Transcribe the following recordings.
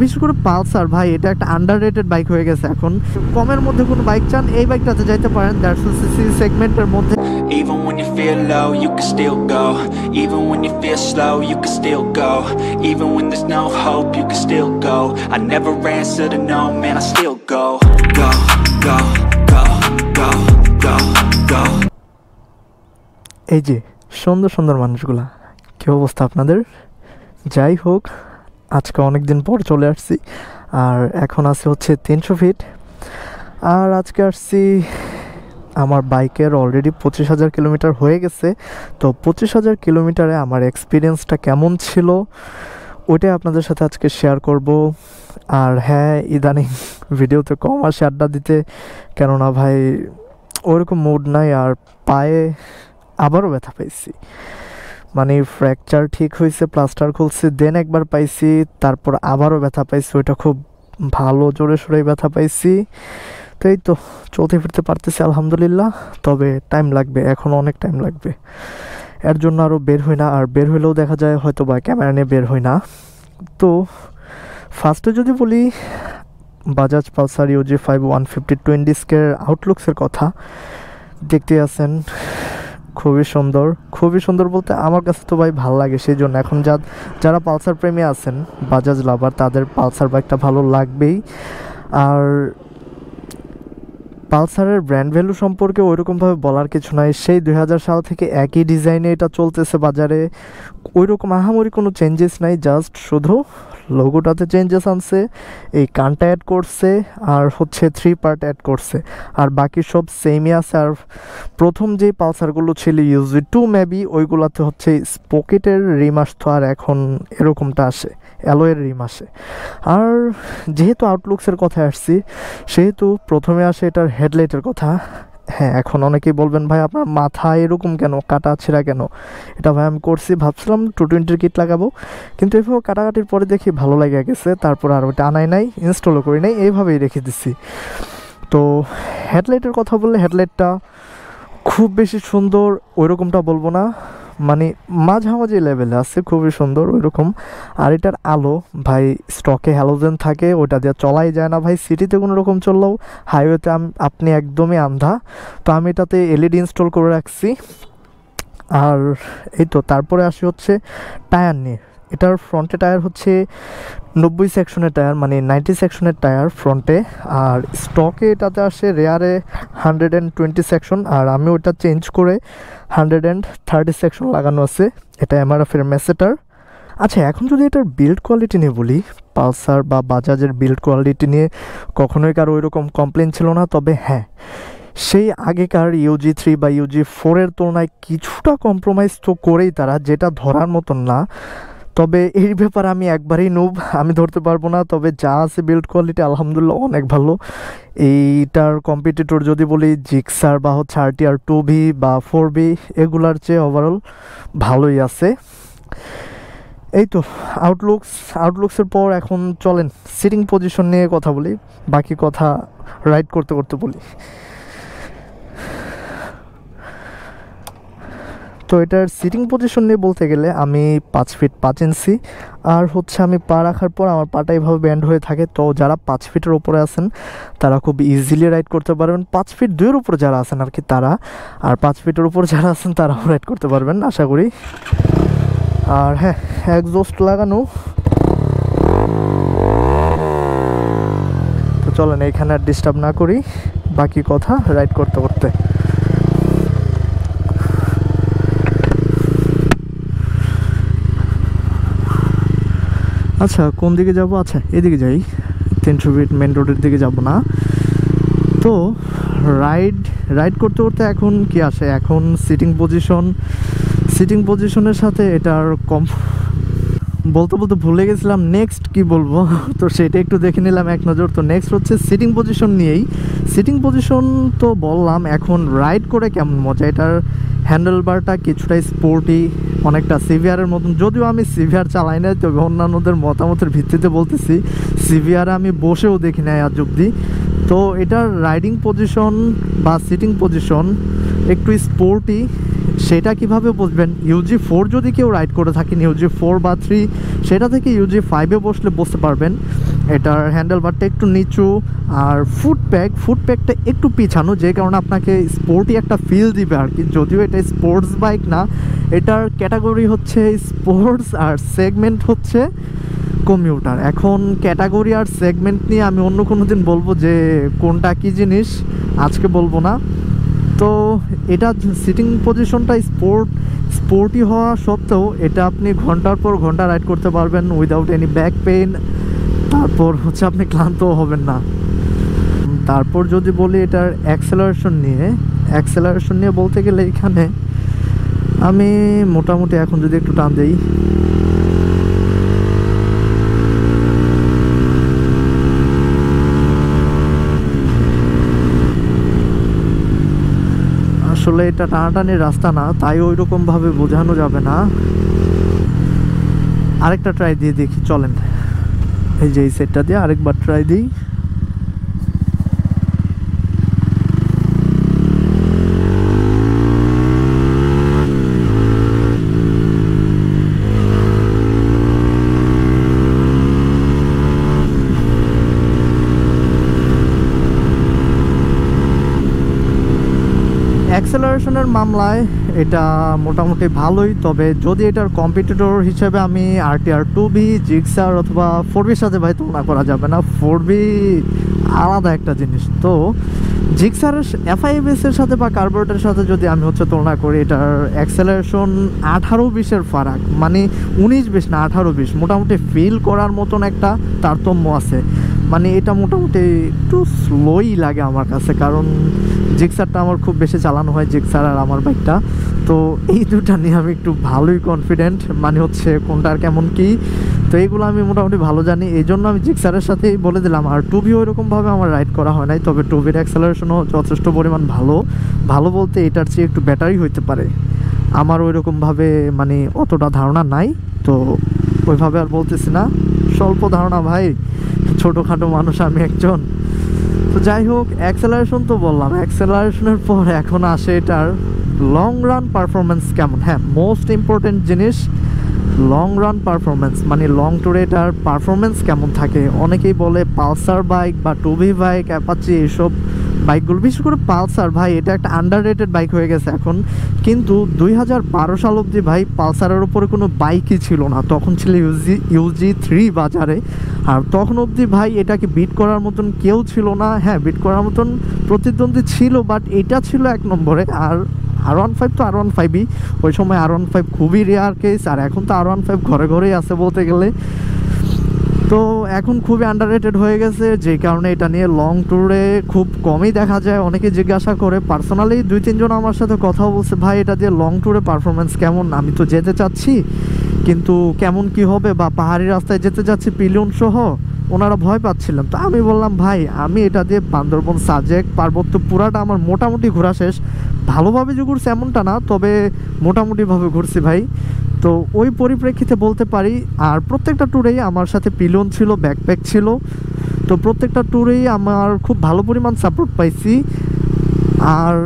বিশেষ করে পালসার ভাই, এটা একটা আন্ডাররেটেড বাইক হয়ে গেছে এখন। কমের মধ্যে কোনো বাইক চান, এই বাইকটাতে যাইতে পারেন 150 সিসি সেগমেন্টের মধ্যে। Even when you feel low, you can still go. Even when you feel slow, you can still go. Even when there's no hope, you can still go. I never answer to no, man, I still go. Go, go, go, go, go, go. এই যে সুন্দর সুন্দর মানুষগুলা, কি অবস্থা আপনাদের? যাই হোক, আজকে অনেক দিন পর চলে আসছি, আর এখন আছে হচ্ছে 300 ফিট। আর আজকে আসছি, আমার বাইকের অলরেডি 25,000 কিলোমিটার হয়ে গেছে। তো 25,000 কিলোমিটারে আমার এক্সপিরিয়েন্সটা কেমন ছিল ওইটাই আপনাদের সাথে আজকে শেয়ার করব। আর হ্যাঁ, ইদানিং ভিডিওতে কম আসে আড্ডা দিতে, কেননা ভাই ওরকম মুড নাই। আর পায়ে আবারও ব্যথা পাইছি, মানে ফ্র্যাকচার ঠিক হয়েছে, প্লাস্টার খুলছে, দেন একবার পাইছি, তারপর আবারও ব্যথা পাইছি। ওইটা খুব ভালো জোরে সোরে ব্যথা পাইছি। তো এই তো চলতে ফিরতে পারতেছি আলহামদুলিল্লাহ, তবে টাইম লাগবে, এখন অনেক টাইম লাগবে। এর জন্য আরও বের হই না, আর বের হইলেও দেখা যায় হয়তো বা ক্যামেরা নিয়ে বের হই না। তো ফার্স্টে যদি বলি বাজাজ পালসার ইউজি 5 150 টুইন ডিস্কের আউটলুকসের কথা, দেখতে আছেন খুবই সুন্দর। খুবই সুন্দর বলতে আমার কাছে তো ভাই ভালো লাগে, সেই জন্য এখন যারা পালসার প্রেমী আছেন, বাজাজ লাভার, তাদের পালসার বাইকটা ভালো লাগবেই। আর পালসারের ব্র্যান্ড ভ্যালু সম্পর্কে ওইরকমভাবে বলার কিছু নাই, সেই 2000 সাল থেকে একই ডিজাইনে এটা চলতেছে বাজারে, ওইরকম আহামরি কোনো চেঞ্জেস নাই, জাস্ট শুধু লোগোটাতে চেঞ্জেস আনছে, এই কানটা অ্যাড করছে, আর হচ্ছে 3 পার্ট অ্যাড করছে, আর বাকি সব সেমই আছে। আর প্রথম যেই পালসারগুলো ছিল ইউজি 2 মেবি, ওইগুলোতে হচ্ছে স্পকেটের রিম আসতো, আর এখন এরকমটা আসে, অ্যালয়ের রিম আসে। আর যেহেতু আউটলুকসের কথা আসছি, সেহেতু প্রথমে আসে এটার হেডলাইটের কথা। হ্যাঁ, এখন অনেকেই বলবেন ভাই আপনার মাথা এরকম কেন, কাটা ছেঁড়া কেন? এটা ভাই আমি করছি, ভাবছিলাম 220 কিট লাগাবো, কিন্তু এভাবে কাটাকাটির পরে দেখি ভালো লাগে গেছে, তারপর আর ওইটা আনাই নাই, ইনস্টলও করি নাই, এইভাবেই রেখে দিচ্ছি। তো হেডলাইটের কথা বললে, হেডলাইটটা খুব বেশি সুন্দর ওইরকমটা বলবো না, মানে মাঝামাঝি লেভেলে আছে, খুবই সুন্দর ওইরকম। আর এটার আলো ভাই স্টকে হ্যালোজেন থাকে, ওটা দিয়ে চলাই যায় না ভাই, সিটিতে কোনো রকম চললেও, হাইওয়েতে আপনি একদমই আন্ধা। তো আমি এটাতে এলইডি ইনস্টল করে রাখছি। আর এই তো তারপরে আসি হচ্ছে টায়ার নিয়ে। এটার ফ্রন্টে টায়ার হচ্ছে 90 সেকশনের টায়ার, মানে 90 সেকশনের টায়ার ফ্রন্টে। আর স্টকে এটাতে আসে রেয়ারে 120 সেকশন, আর আমি ওটা চেঞ্জ করে 130 সেকশন লাগানো আছে। এটা এমআরএফের মেসেটার। আচ্ছা, এখন যদি এটার বিল্ড কোয়ালিটি নিয়ে বলি, পালসার বা বাজাজের বিল্ড কোয়ালিটি নিয়ে কখনোই কারো ওইরকম কমপ্লেন ছিল না। তবে হ্যাঁ, সেই আগেকার ইউজি 3 বা ইউজি 4 এর তুলনায় কিছুটা কম্প্রোমাইজ তো করেই তারা, যেটা ধরার মতন না। তবে এই ব্যাপারে আমি একবারেই নুব, আমি ধরতে পারবো না। তবে যা আছে বিল্ড কোয়ালিটি আলহামদুলিল্লাহ অনেক ভালো। এইটার কম্পিটিটর যদি বলি জিক্সার বা হচ্ছে RTR 2V বা 4V, এগুলার চেয়ে ওভারঅল ভালোই আছে। এই তো আউটলুকসের পর এখন চলেন সিটিং পজিশন নিয়ে কথা বলি, বাকি কথা রাইড করতে করতে বলি। তো এটার সিটিং পজিশন নিয়ে বলতে গেলে, আমি 5 ফিট 5 ইঞ্চি, আর হচ্ছে আমি পা রাখার পর আমার পাটা এইভাবে ব্যান্ড হয়ে থাকে। তো যারা 5 ফিটের উপরে আছেন তারা খুব ইজিলি রাইড করতে পারবেন, 5 ফিট 2 এর উপরে যারা আছেন আর কি তারা, আর 5 ফিটের উপরে যারা আছেন তারাও রাইড করতে পারবেন আশা করি। আর হ্যাঁ, এক্সজস্ট লাগানো। তো চলেন এইখানে আর ডিস্টার্ব না করি, বাকি কথা রাইড করতে করতে। আচ্ছা, কোন দিকে যাব? আচ্ছা, এদিকে যাই, 300 ফিট মেন রোডের দিকে যাব না। তো রাইড করতে করতে এখন কি আসে, এখন সিটিং পজিশনের সাথে এটার বলতে ভুলে গেছিলাম নেক্সট কি বলবো, তো সেটা একটু দেখে নিলাম এক নজর। তো নেক্সট হচ্ছে সিটিং পজিশন নিয়েই। সিটিং পজিশন তো বললাম, এখন রাইড করে কেমন মজা। এটার হ্যান্ডেল বারটা কিছুটা স্পোর্টি, অনেকটা সিভিআরের মতন, যদিও আমি সিভিআর চালাই না, তবে অন্যান্যদের মতামতের ভিত্তিতে বলতেছি, সিভিআর আমি বসেও দেখি না আজ অব্দি। তো এটার রাইডিং পজিশন বা সিটিং পজিশন একটু স্পোর্টি, সেটা কিভাবে বুঝবেন? ইউজি 4 যদি কেউ রাইড করে থাকেন, ইউজি 4 বা 3, সেটা থেকে ইউজি 5-এ বসলে বুঝতে পারবেন। এটার হ্যান্ডেলবারটা একটু নিচু, আর ফুটপ্যাকটা একটু পিছানো, যে কারণে আপনাকে স্পোর্টি একটা ফিল দিবে আর কি। যদিও এটা স্পোর্টস বাইক না, এটার ক্যাটাগরি হচ্ছে স্পোর্টস আর সেগমেন্ট হচ্ছে কমিউটার। এখন ক্যাটাগরি আর সেগমেন্ট নিয়ে আমি অন্য কোনো দিন বলবো যে কোনটা কী জিনিস, আজকে বলবো না। তো এটা সিটিং পজিশনটা স্পোর্টি হওয়া সত্ত্বেও এটা আপনি ঘন্টার পর ঘন্টা রাইড করতে পারবেন উইদাউট এনি ব্যাক পেইন। তারপর হচ্ছে আপনি ক্লান্তও হবেন না। তারপর যদি বলি এটার অ্যাক্সেলারেশন নিয়ে বলতে গেলে এখানে আমি মোটামুটি এখন যদি একটু টান দিই, আসলে এটা টানাটানির রাস্তা না, তাই ওই রকমভাবে বোঝানো যাবে না। আরেকটা ট্রাই দিয়ে দেখি, চলেন এই যে এই সেটটা দিয়ে আরেকবার ট্রাই দিই। অ্যাক্সেলারেশনের মামলায় এটা মোটামুটি ভালোই, তবে যদি এটার কম্পিটিটর হিসেবে আমি RTR 2B, জিক্সার অথবা 4Bর সাথে ভাই তুলনা করা যাবে না। 4B আলাদা একটা জিনিস। তো জিক্সারের FIBS-এর সাথে বা কার্বোরেটরের সাথে যদি আমি হচ্ছে তুলনা করি, এটার অ্যাক্সেলারেশন 18-20-এর ফারাক, মানে 19-20 না 18-20, মোটামুটি ফিল করার মতন একটা তারতম্য আছে। মানে এটা মোটামুটি একটু স্লোই লাগে আমার কাছে, কারণ জিক্সারটা আমার খুব বেশি চালানো হয়, জিক্সার আর আমার বাইকটা। তো এই দুটা নিয়ে আমি একটু ভালোই কনফিডেন্ট, মানে হচ্ছে কোনটার কেমন কি। তো এইগুলো আমি মোটামুটি ভালো জানি, এই জন্য আমি জিক্সারের সাথেই বলে দিলাম। আর 2B ওইরকমভাবে আমার রাইড করা হয় নাই, তবে 2Bর অ্যাক্সেলারেশনও যথেষ্ট পরিমাণ ভালো বলতে এটার চেয়ে একটু ব্যাটারি হইতে পারে। আমার ওইরকমভাবে মানে অতটা ধারণা নাই, তো ওইভাবে আর বলতেছি না, স্বল্প ধারণা ভাই, ছোটোখাটো মানুষ আমি একজন। তো যাই হোক, অ্যাক্সেলারেশন তো বললাম, অ্যাক্সেলারেশনের পর এখন আসে এটার লং রান পারফরমেন্স কেমন। হ্যাঁ, মোস্ট ইম্পর্টেন্ট জিনিস লং রান পারফরমেন্স, মানে লং ট্যুরে এটার পারফরমেন্স কেমন থাকে। অনেকেই বলে পালসার বাইক বা 2B বাইক, অ্যাপাচি, এইসব বাইকগুলো, বিশেষ করে পালসার ভাই এটা একটা আন্ডাররেটেড বাইক হয়ে গেছে এখন। কিন্তু 2012 সাল অবধি ভাই পালসারের উপরে কোনো বাইকই ছিল না, তখন ছিল UG3 বাজারে। আর তখন অবধি ভাই এটাকে বিট করার মতন কেউ ছিল না। হ্যাঁ, বিট করার মতন প্রতিদ্বন্দ্বী ছিল, বাট এটা ছিল 1 নম্বরে। আর R15 তো R15ই, ওই সময় R15 খুবই রেয়ার কেস, আর এখন তো R15 ঘরে ঘরেই আছে বলতে গেলে। তো এখন খুবই আন্ডাররেটেড হয়ে গেছে, যে কারণে এটা নিয়ে লং ট্যুরে খুব কমই দেখা যায়। অনেকে জিজ্ঞাসা করে, পার্সোনালি 2-3 জন আমার সাথে কথাও বলছে, ভাই এটা দিয়ে লং ট্যুরে পারফরমেন্স কেমন, আমি তো যেতে চাচ্ছি কিন্তু কেমন কি হবে, বা পাহাড়ি রাস্তায় যেতে যাচ্ছি পিলিয়ন সহ, ওনারা ভয় পাচ্ছিলেন। তো আমি বললাম, ভাই আমি এটা দিয়ে বান্দরবন, সাজেক, পার্বত্য পুরাটা আমার মোটামুটি ঘোরা শেষ। ভালোভাবে যে ঘুরছি এমনটা না, তবে মোটামুটিভাবে ঘুরছি ভাই। তো ওই পরিপ্রেক্ষিতে বলতে পারি। আর প্রত্যেকটা ট্যুরেই আমার সাথে পিলিয়ন ছিল, ব্যাকপ্যাক ছিল। তো প্রত্যেকটা ট্যুরেই আমার খুব ভালো পরিমাণ সাপোর্ট পাইছি। আর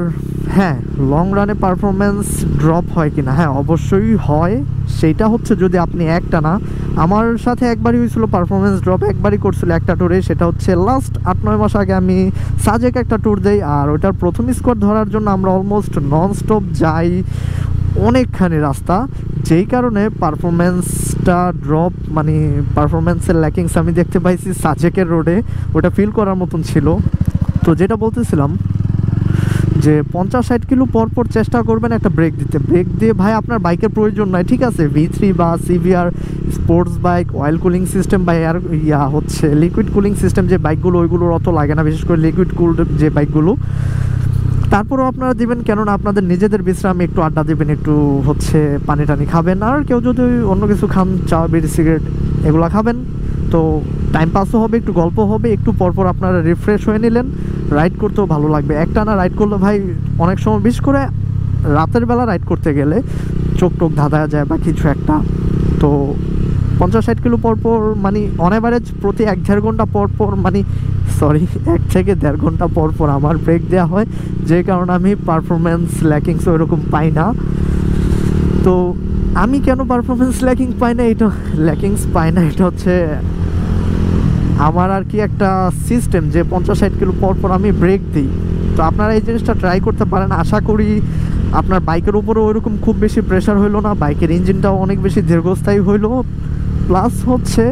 হ্যাঁ, লং রানে পারফরমেন্স ড্রপ হয় কিনা, হ্যাঁ অবশ্যই হয়। সেইটা হচ্ছে যদি আপনি একটা না, আমার সাথে একবারই হয়েছিল পারফরমেন্স ড্রপ, একবারই করছিল একটা ট্যুরে। সেটা হচ্ছে লাস্ট 8-9 মাস আগে আমি সাজেক একটা ট্যুর দেই, আর ওইটার প্রথম স্কোর ধরার জন্য আমরা অলমোস্ট নন স্টপ যাই অনেকখানি রাস্তা, যেই কারণে পারফরমেন্সটা ড্রপ, মানে পারফরমেন্সের ল্যাকিংস আমি দেখতে পাইছি সাজেকের রোডে। ওটা ফিল করার মতন ছিল। তো যেটা বলতেছিলাম যে 50-60 কিলো পর চেষ্টা করবেন একটা ব্রেক দিতে। ব্রেক দিয়ে ভাই আপনার বাইকের প্রয়োজন নাই, ঠিক আছে, V3 বা CBR sports bike, oil cooling system বা এয়ার হচ্ছে লিকুইড কুলিং সিস্টেম যে বাইকগুলো, ওইগুলোর অত লাগে না, বিশেষ করে লিকুইড কুলড যে বাইকগুলো। তারপরেও আপনারা দিবেন, কেননা আপনাদের নিজেদের বিশ্রামে একটু আড্ডা দিবেন, একটু হচ্ছে পানি টানি খাবেন। আর কেউ যদি অন্য কিছু খান, চা, বিড়ি, সিগারেট এগুলো খাবেন, তো টাইম পাসও হবে, একটু গল্প হবে, একটু পরপর আপনারা রিফ্রেশ হয়ে নিলেন। রাইড করতেও ভালো লাগবে। একটানা রাইড করলে ভাই অনেক সময়, বিশেষ করে রাতের বেলা রাইড করতে গেলে চোখ টোক ধাঁধা যায় বা কিছু একটা। তো 50-60 কিলো পরপর, মানে অন অ্যাভারেজ প্রতি 1-1.5 ঘন্টা পরপর, মানে 1 থেকে 1.5 ঘন্টা পরপর আমার ব্রেক দেওয়া হয়, যে কারণে আমি পারফরমেন্স ল্যাকিংস ওইরকম পাই না। তো আমি কেন পারফরমেন্স ল্যাকিংস পাই না, এটা হচ্ছে আমার আর কি একটা সিস্টেম যে 50-60 কিলো পর পর আমি ব্রেক দিই। তো আপনারা এই জিনিসটা ট্রাই করতে পারেন। আশা করি আপনার বাইকের উপরে ওইরকম খুব বেশি প্রেশার হইলো না, বাইকের ইঞ্জিনটাও অনেক বেশি দীর্ঘস্থায়ী হইলো, প্লাস হচ্ছে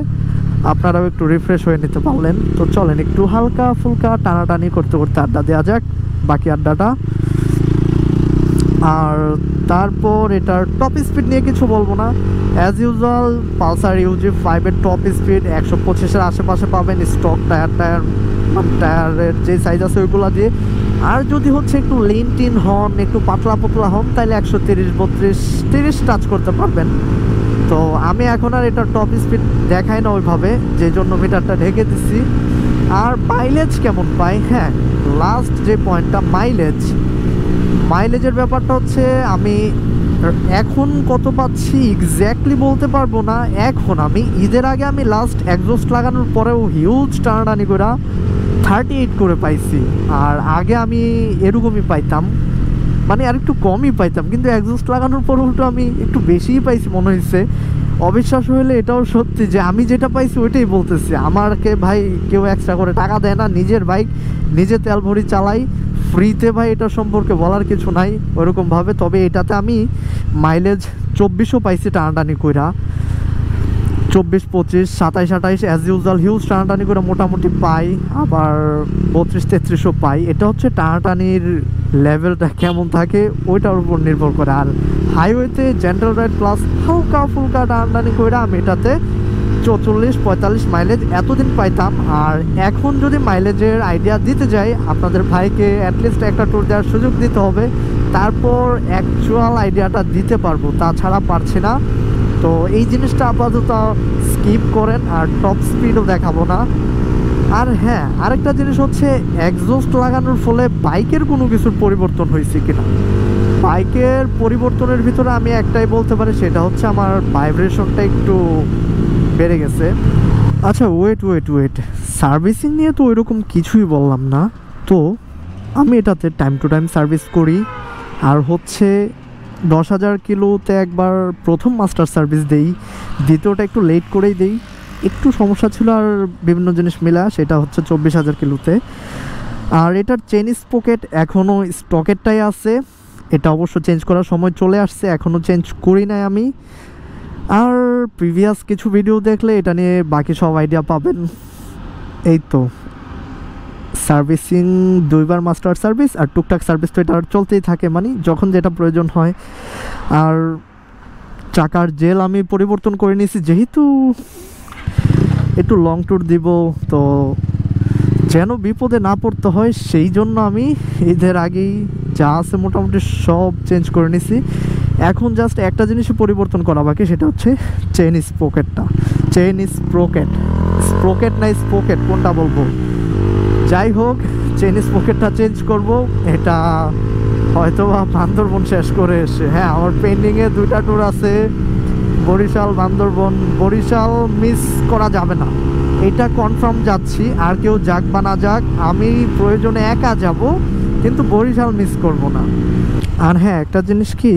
আপনারাও একটু রিফ্রেশ হয়ে নিতে পারলেন। তো চলেন একটু হালকা ফুলকা টানাটানি করতে করতে আড্ডা দেওয়া যাক, বাকি আড্ডাটা। আর তারপর এটার টপ স্পিড নিয়ে কিছু বলবো না, অ্যাজ ইউজুয়াল পালসার UG5 এর টপ স্পিড 125-এর আশেপাশে পাবেন। স্টক টায়ারের যে সাইজ আছে ওইগুলো দিয়ে। আর যদি হচ্ছে একটু লিন টিন হন, একটু পাতলা পাতলা হন, তাহলে 130-32-30 টাচ করতে পারবেন। তো আমি এখন আর এটার টপ স্পিড দেখাই না ওইভাবে, যে জন্য মিটারটা ঢেকে দিচ্ছি। আর মাইলেজ কেমন পাই, হ্যাঁ লাস্ট যে পয়েন্টটা মাইলেজের ব্যাপারটা হচ্ছে আমি এখন কত পাচ্ছি এক্স্যাক্টলি বলতে পারবো না। এখন আমি ঈদের আগে আমি লাস্ট এক্সজস্ট লাগানোর পরেও হিউজ টানাটানি করে 38 করে পাইছি। আর আগে আমি এরকমই পাইতাম, মানে আর একটু কমই পাইতাম, কিন্তু এক্সজস্ট লাগানোর পর উল্টো আমি একটু বেশিই পাইছি মনে হয়েছে। অবিশ্বাস হইলে এটাও সত্যি যে আমি যেটা পাইছি ওইটাই বলতেছি। আমাকে ভাই কেউ এক্সট্রা করে টাকা দেয় না, নিজের বাইক নিজে তেল ভরি চালাই, ফ্রিতে ভাই এটা সম্পর্কে বলার কিছু নাই ওইরকমভাবে। তবে এটাতে আমি মাইলেজ 24ও পাইছি টানাটানি কইরা, 24, 25, 27, 28 অ্যাজ ইউজুয়াল হিউজ টানাটানি করে মোটামুটি পাই। আবার 32, 33ও পাই। এটা হচ্ছে টানাটানির লেভেলটা কেমন থাকে ওইটার উপর নির্ভর করে। আর হাইওয়েতে জেন্টাল রাইড প্লাস হালকা ফুলকা টানাটানি করে আমি এটাতে 44-45 মাইলেজ এতদিন পাইতাম। আর এখন যদি মাইলেজের আইডিয়া দিতে যাই, আপনাদের ভাইকে অ্যাটলিস্ট একটা ট্যুর দেওয়ার সুযোগ দিতে হবে, তারপর অ্যাকচুয়াল আইডিয়াটা দিতে পারবো, তাছাড়া পারছি না। তো এই জিনিসটা আপাতত স্কিপ করেন, আর টপ স্পিডও দেখাবো না। আর হ্যাঁ, আরেকটা জিনিস হচ্ছে এক্সজস্ট লাগানোর ফলে বাইকের কোনো কিছুর পরিবর্তন হয়েছে কিনা। বাইকের পরিবর্তনের ভিতরে আমি একটাই বলতে পারি, সেটা হচ্ছে আমার ভাইব্রেশনটা একটু বেড়ে গেছে। আচ্ছা ওয়েট, সার্ভিসিং নিয়ে তো ওইরকম কিছুই বললাম না। তো আমি এটাতে টাইম টু টাইম সার্ভিস করি। আর হচ্ছে 10,000 কিলোতে একবার প্রথম মাস্টার সার্ভিস দেই, দ্বিতীয়টা একটু লেট করেই দেই, একটু সমস্যা ছিল আর বিভিন্ন জিনিস মিলা, সেটা হচ্ছে 24,000 কিলোতে। আর এটার চেন স্পকেট এখনও স্টকেরটাই আছে, এটা অবশ্য চেঞ্জ করার সময় চলে আসছে, এখনও চেঞ্জ করি নাই আমি। আর প্রিভিয়াস কিছু ভিডিও দেখলে এটা নিয়ে বাকি সব আইডিয়া পাবেন। এই তো সার্ভিসিং 2বার মাস্টার সার্ভিস, আর টুকটাক সার্ভিস তো এটা চলতেই থাকে, মানে যখন যেটা প্রয়োজন হয়। আর চাকার জেল আমি পরিবর্তন করে নিয়েছি, যেহেতু একটু লং ট্যুর দিব, তো যেন বিপদে না পড়তে হয় সেই জন্য আমি ঈদের আগেই যা আছে মোটামুটি সব চেঞ্জ করে নিছি। এখন জাস্ট একটা জিনিসই পরিবর্তন করা বাকি, সেটা হচ্ছে চেইন স্প্রকেটটা। স্প্রকেট না স্পোকেট কোনটা বলবো, যাই হোক চেইন স্প্রকেটটা চেঞ্জ করব। এটা হয়তো বা বান্দরবন শেষ করে এসে, হ্যাঁ আমার পেন্ডিংয়ে 2টা ট্যুর আছে, বরিশাল বান্দরবন। বরিশাল মিস করা যাবে না, এটা কনফার্ম যাচ্ছি। আর কেউ যাক বা না যাক, আমি প্রয়োজনে একা যাব, কিন্তু বরিশাল মিস করব না। আর হ্যাঁ একটা জিনিস কি,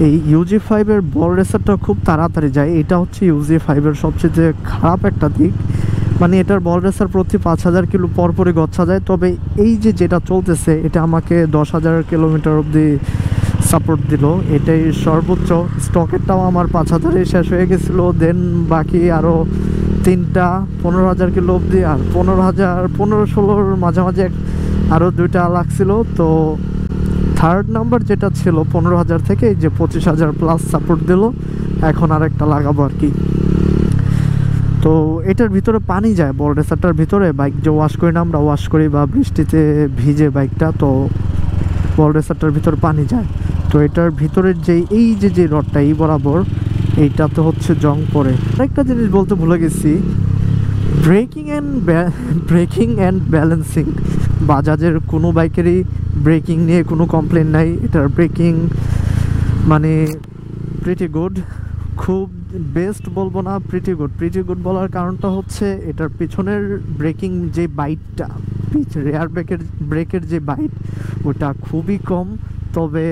এই UG5 এর বল রেসারটা খুব তাড়াতাড়ি যায়, এটা হচ্ছে UG5 এর সবচেয়ে খারাপ একটা দিক। মানে এটার বল রেসার প্রতি 5,000 কিলো পরপরই গচ্ছা যায়। তবে এই যে যেটা চলতেছে, এটা আমাকে 10,000 কিলোমিটার অবধি সাপোর্ট দিল, এটাই সর্বোচ্চ। স্টকেরটাও আমার 5,000-এ শেষ হয়ে গেছিলো, দেন বাকি আরও 3টা 15,000 কিলো অবধি, আর 15,000-16,000 মাঝামাঝি আরও 2টা লাগছিল। তো থার্ড নাম্বার যেটা ছিল 15,000 থেকে এই যে 25,000 প্লাস সাপোর্ট দিল, এখন আর একটা লাগাবো আর কি। তো এটার ভিতরে পানি যায়, বল রেসারটার ভিতরে বাইক যে ওয়াশ করি না আমরা, ওয়াশ করি বা বৃষ্টিতে ভিজে বাইকটা, তো বল রেসারটার ভিতরে পানি যায়। তো এটার ভিতরের যে এই যে রডটা এই বরাবর, এইটাতে হচ্ছে জং পড়ে। আরেকটা জিনিস বলতে ভুলে গেছি, ব্রেকিং অ্যান্ড ব্যালেন্সিং। বাজাজের কোনো বাইকেরই ব্রেকিং নিয়ে কোনো কমপ্লেন নাই, এটার ব্রেকিং মানে প্রিটি গুড, খুব বেস্ট বলবো না, প্রিটি গুড বলার কারণটা হচ্ছে এটার পিছনের ব্রেকিং যে বাইটটা, রেয়ার ব্রেকের যে বাইট, ওটা খুবই কম। তবে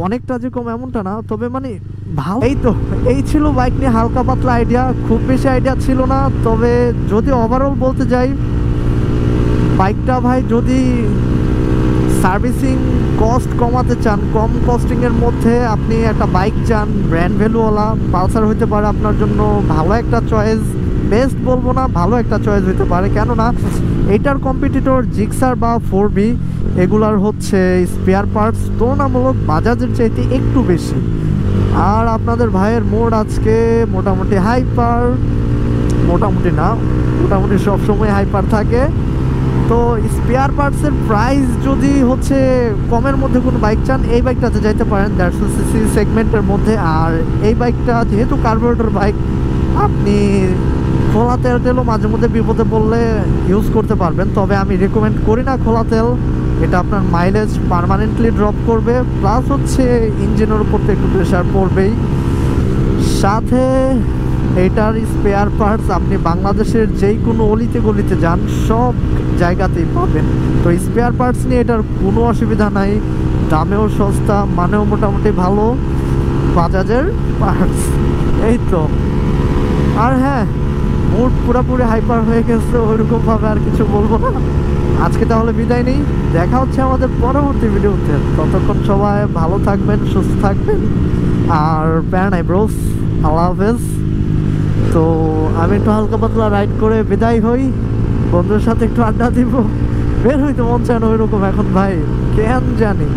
অনেকটা যে কম এমনটা না, তবে মানে ভালো। এই তো এই ছিল বাইক নিয়ে হালকা পাতলা আইডিয়া, খুব বেশি আইডিয়া ছিল না। তবে যদি ওভারঅল বলতে যাই, বাইকটা ভাই যদি সার্ভিসিং কস্ট কমাতে চান, কম কস্টিংয়ের মধ্যে আপনি একটা বাইক চান ব্র্যান্ড ভ্যালুওয়ালা, পালসার হইতে পারে আপনার জন্য ভালো একটা চয়েস। বেস্ট বলবো না, ভালো একটা চয়েস হইতে পারে, কেননা এটার কম্পিটিটর জিক্সার বা 4B এগুলার হচ্ছে স্পেয়ার পার্টস তুলনামূলক বাজাজের চাইতে একটু বেশি। আর আপনাদের ভাইয়ের মোড আজকে মোটামুটি হাইপার, মোটামুটি না, মোটামুটি সবসময় হাইপার থাকে। তো স্পেয়ার পার্টসের প্রাইস যদি হচ্ছে কমের মধ্যে কোনো বাইক চান, এই বাইকটাতে যাইতে পারেন 150cc সেগমেন্টের মধ্যে। আর এই বাইকটা যেহেতু কার্বোরেটর বাইক, আপনি খোলা তেল টেলও মাঝে মধ্যে বিপদে পড়লে ইউজ করতে পারবেন। তবে আমি রেকমেন্ড করি না খোলা তেল, এটা আপনার মাইলেজ পার্মানেন্টলি ড্রপ করবে, প্লাস হচ্ছে ইঞ্জিনের উপর তো একটু প্রেশার পড়বেই। সাথে এটার স্পেয়ার পার্টস আপনি বাংলাদেশের যেই কোনো অলিতে গলিতে যান সব জায়গাতেই পাবেন। তো স্পেয়ার পার্টস নিয়ে এটার কোনো অসুবিধা নাই, দামেও সস্তা, মানেও মোটামুটি ভালো, বাজাজের পার্টস। এই তো। আর হ্যাঁ, মুড পুরোপুরি হাইপার হয়ে গেছে, ওইরকমভাবে আর কিছু বলবো না। আজকে তাহলে বিদায় নেই, দেখা হচ্ছে আমাদের পরবর্তী ভিডিওতে। ততক্ষণ সবাই ভালো থাকবেন, সুস্থ থাকবেন, আর প্যারা নাই ব্রোস, আল্লাহ হাফেজ। তো আমি একটু হালকা পাতলা রাইড করে বিদায় হই, বন্ধুর সাথে একটু আড্ডা দিব, বের হইতে মন চায় না ওইরকম এখন ভাই, কেন জানি।